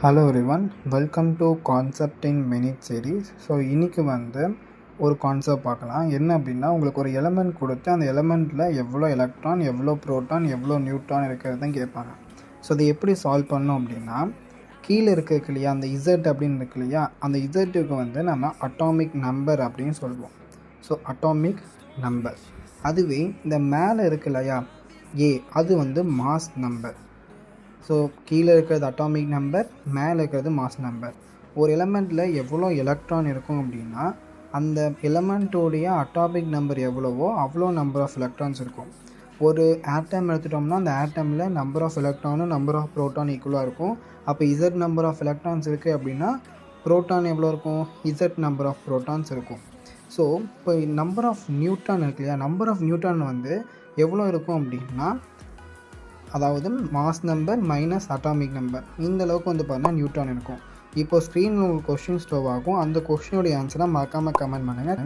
Hello everyone, welcome to concept in minute series. So இன்றைக்கி ஒரு concept பார்க்கலாம். என்ன அப்படின்னா, உங்களுக்கு ஒரு எலமெண்ட் கொடுத்து அந்த எலமெண்ட்டில் எவ்வளோ எலக்ட்ரான், எவ்வளோ ப்ரோட்டான், எவ்வளோ நியூட்ரான் இருக்கிறது தான் கேட்பாங்க. ஸோ அதை எப்படி சால்வ் பண்ணோம் அப்படின்னா, கீழே இருக்கு இல்லையா, அந்த இசட் அப்படின்னு இருக்கு இல்லையா, அந்த இசட்டுக்கு நம்ம அட்டாமிக் நம்பர் அப்படின்னு சொல்லுவோம். So atomic number. அதுவே இந்த மேலே இருக்கு இல்லையா, ஏ, அது மாஸ் நம்பர். ஸோ கீழே இருக்கிறது அட்டாமிக் நம்பர், மேலே இருக்கிறது மாஸ் நம்பர். ஒரு எலமெண்ட்டில் எவ்வளோ எலக்ட்ரான் இருக்கும் அப்படின்னா, அந்த எலமெண்ட்டோடைய அட்டாமிக் நம்பர் எவ்வளவோ அவ்வளோ நம்பர் ஆஃப் எலக்ட்ரான்ஸ் இருக்கும். ஒரு ஆட்டம் எடுத்துட்டோம்னா அந்த ஆட்டமில் நம்பர் ஆஃப் எலக்ட்ரானும் நம்பர் ஆஃப் ப்ரோட்டான் ஈக்குவலாக இருக்கும். அப்போ இசட் நம்பர் ஆஃப் எலக்ட்ரான்ஸ் இருக்குது அப்படின்னா ப்ரோட்டான் எவ்வளோ இருக்கும், இசட் நம்பர் ஆஃப் ப்ரோட்டான்ஸ் இருக்கும். ஸோ இப்போ நம்பர் ஆஃப் நியூட்ரான் இருக்கு இல்லையா, நம்பர் ஆஃப் நியூட்ரான் எவ்வளோ இருக்கும் அப்படின்னா, அதாவது mass number minus atomic number, இந்த அளவுக்கு பார்த்தீங்கன்னா நியூட்ரான் இருக்கும். இப்போ ஸ்க்ரீனில் ஒரு கொஸ்டின் ஸ்டோவ் ஆகும். அந்த கொஸ்டினுடைய ஆன்சரை மறக்காமல் கமெண்ட் பண்ணுங்கள்.